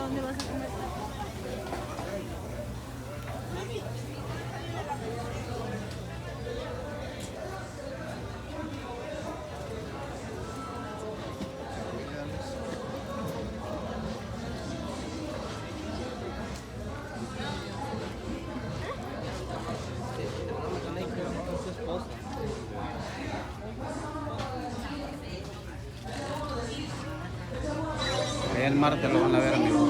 ¿Dónde vas a comer? El martes lo van a ver, amigo.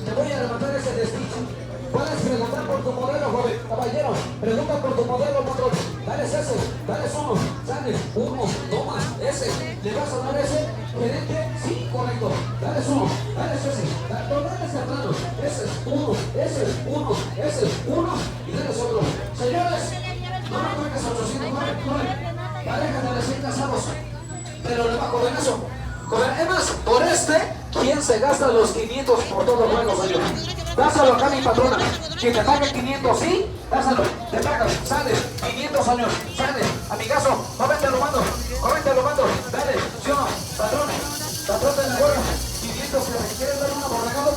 Te voy a levantar ese desquicio. Puedes preguntar por tu modelo, joven. Caballero, pregunta por tu modelo, patrón. Dale ese, dale uno. Sale, uno, toma, ese. ¿Le vas a dar ese? ¿Gerente? Sí, correcto. Dale uno, dale ese. Dale ese plano. Ese, uno, ese, uno. Y dale otro. Señores, no me cuentes 800, corre. Pareja de recién casados. Pero le va a cobrar eso. Es más, por ¿quién se gasta los 500 por todos los juegos, señor? Dáselo acá, mi patrona. Si te paga 500, sí, dáselo. Te paga, sale. 500, señor. Sale. Amigazo, cómete lo mando. Dale, ¿sí o no? Patrón de la gorra. 500, si quieres dar una borragado.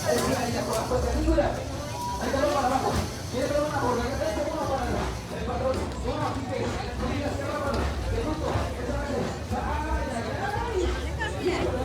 Ahí con la fuerza. Ahí te lo para abajo. ¿Quieres dar una borragada? Este uno para arriba. El patrón. Uno aquí que. No digas que va para. Que gusto. Ríe.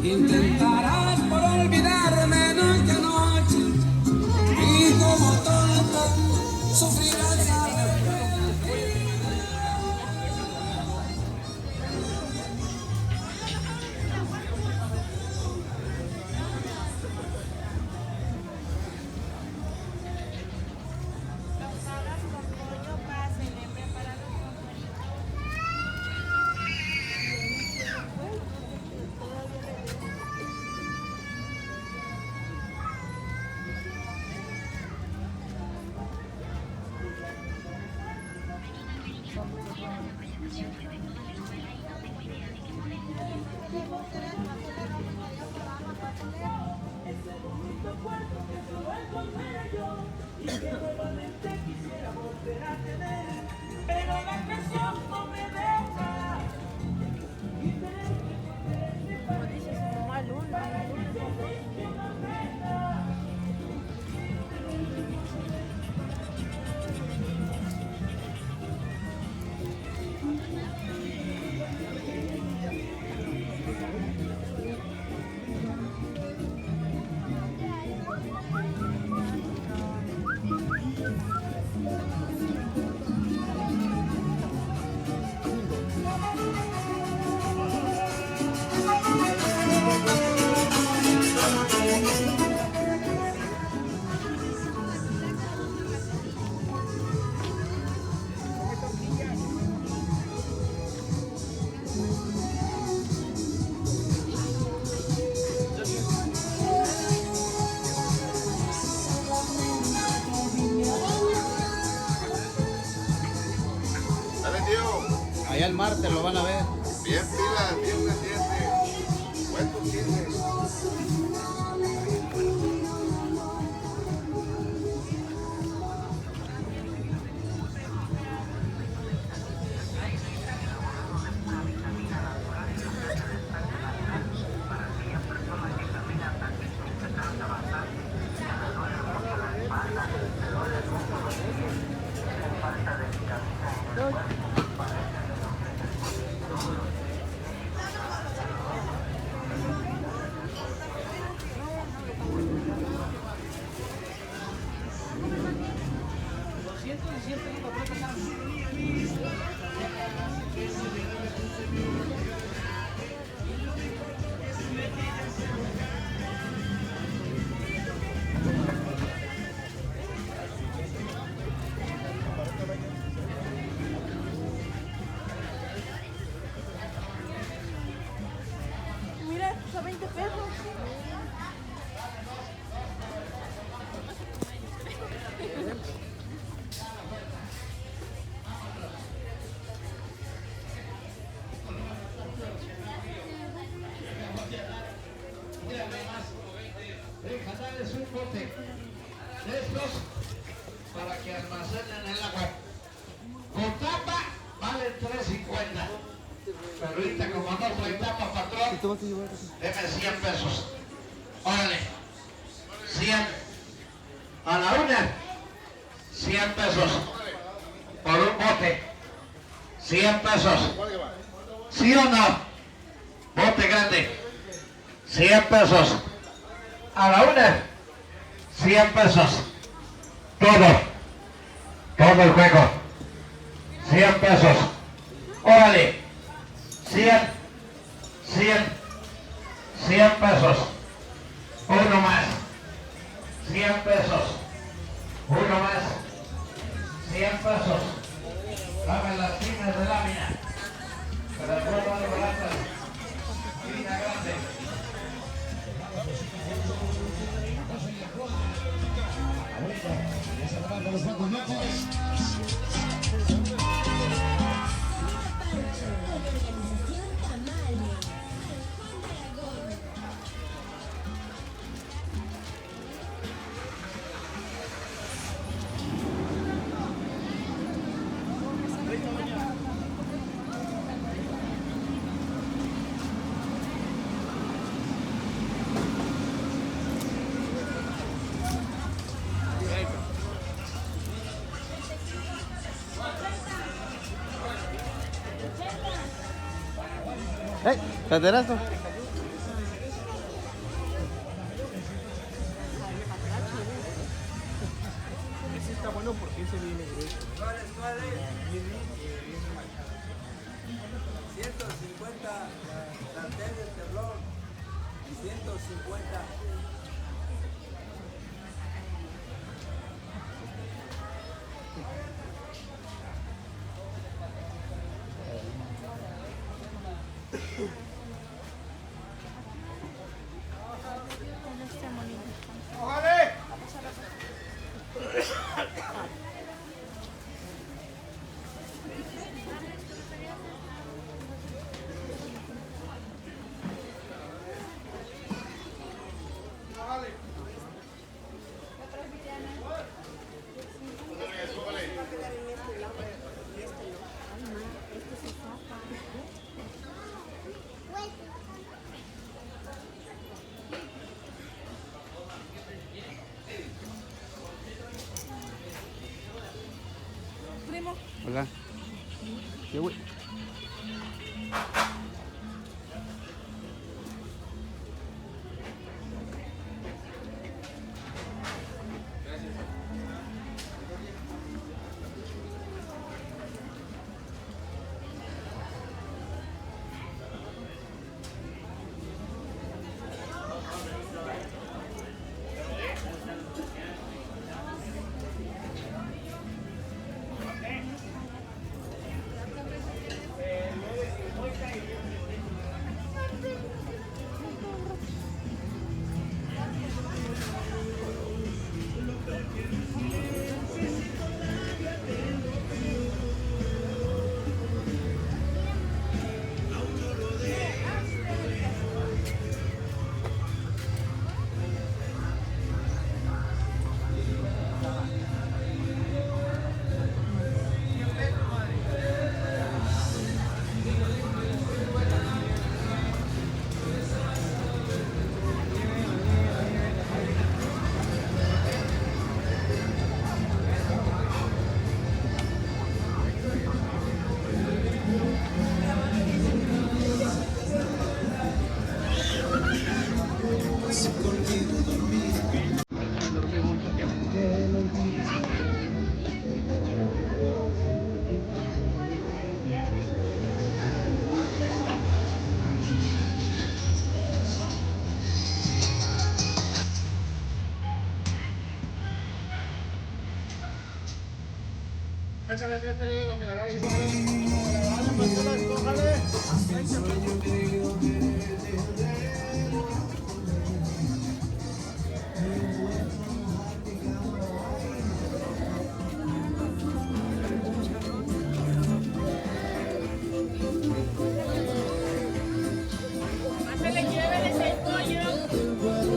Intentarás por olvidarme noche a noche y como tonto sufrirás a te lo van a ver. Bien pilas, bien pendiente. Buen consciente. Mira, a 20 pesos. Canales un bote de estos para que almacenen el agua. Con tapa vale 3.50. Pero ahorita como no trae tapa, patrón, deme 100 pesos. Órale, 100. A la una, 100 pesos. Por un bote, 100 pesos. ¿Sí o no? Bote grande, 100 pesos. A la una, 100 pesos. Todo el juego. 100 pesos. Órale. 100 pesos. Uno más. 100 pesos. Uno más. 100 pesos. Dame las tinas de lámina. Para el juego de baratas. Línea grande. Caterazo. Ese está bueno porque ese viene grueso. 150 plantel de terror y 150.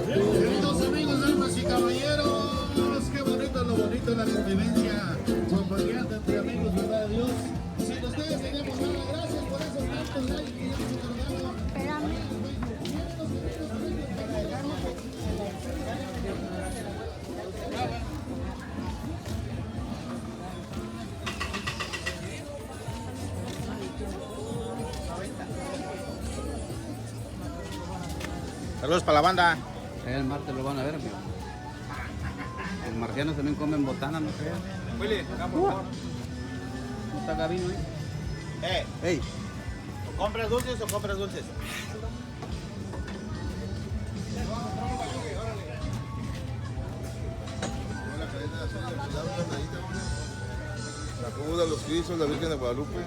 Queridos amigos, damas y caballeros, qué bonito la convivencia compartida entre amigos, ¿verdad, Dios? Si ustedes tenemos nada, gracias por esos tantos likes que ya nos otorgaron. Saludos para la banda. El martes lo van a ver, amigo. Los marcianos también comen botana, no creas. Willy, acá por favor. ¿No está Gabino ahí? ¡Ey! ¿Compras dulces o compras dulces? La Juda, los Cristos, la Virgen de Guadalupe.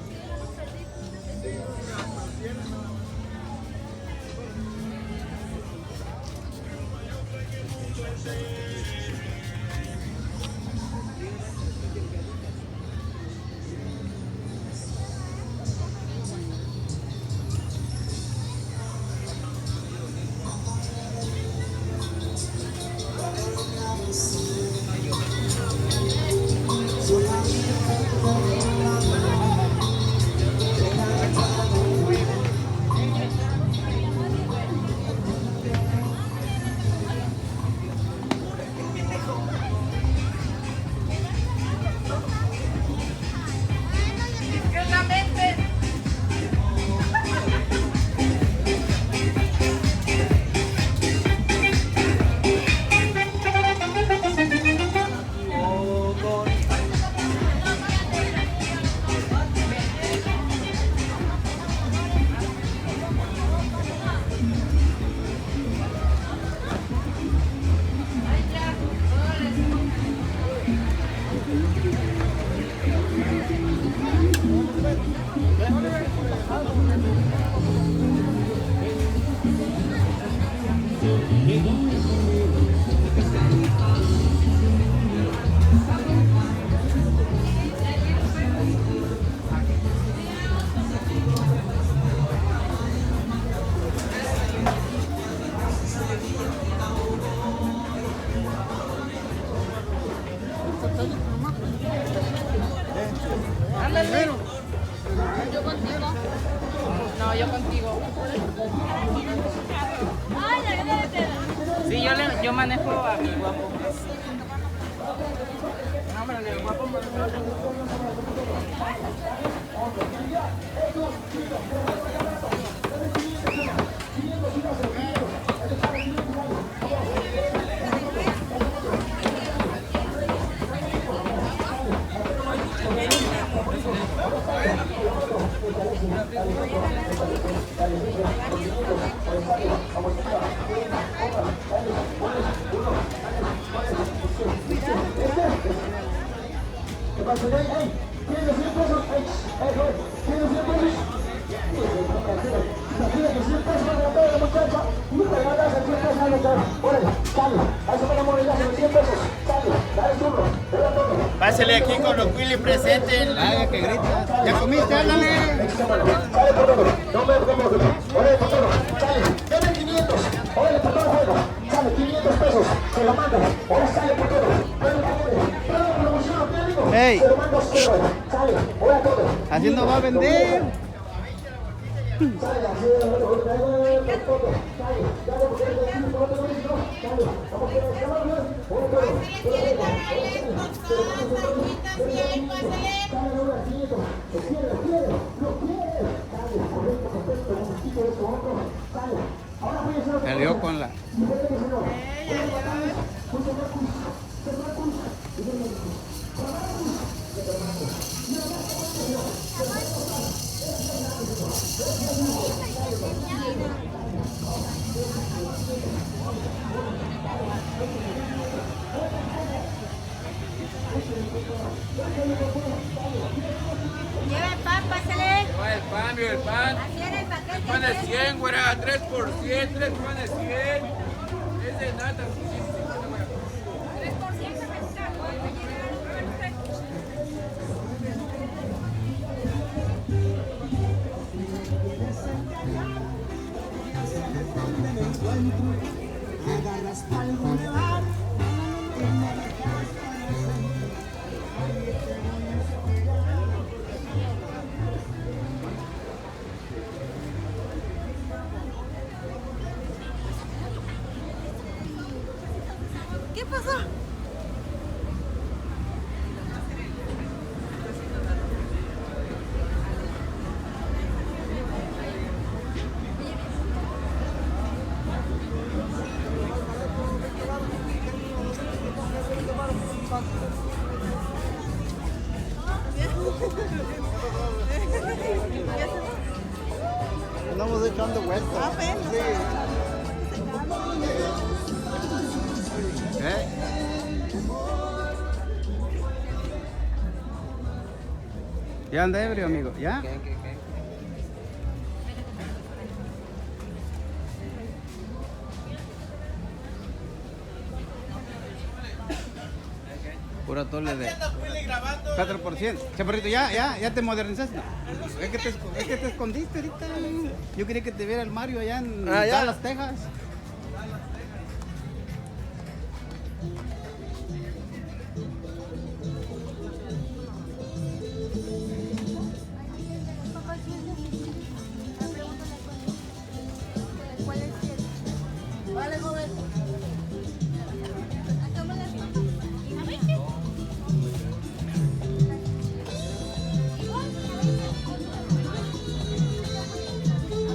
Ándale. Yo contigo. No, yo contigo. Sí, yo manejo a mi guapo. No, hombre, el guapo Pásale aquí con los Willy presentes. Ay, que grita. ¿Ya comiste? Ándale. Deme 500, órale por todo el juego, sale 500 pesos, se lo mando, ahora sale por todo, pero promoción, ¿qué digo? Ey. Se lo mando a usted, sale, ahora todo. Así no va a vender. Salió con la... cambio el pan. El pan es 100, güera, 3 por 100, 3 panes 100. Es de nata. 3 por 100 Agarras pa'l bulevar. ¿Qué pasó? Andamos echando vueltas. ¿Eh? ¿Ya anda ebrio, amigo? ¿Ya? Pura tole de 4%. Chaparrito, ya te modernizaste. No. Es que te escondiste ahorita. Yo quería que te viera el Mario allá en Dallas, Texas.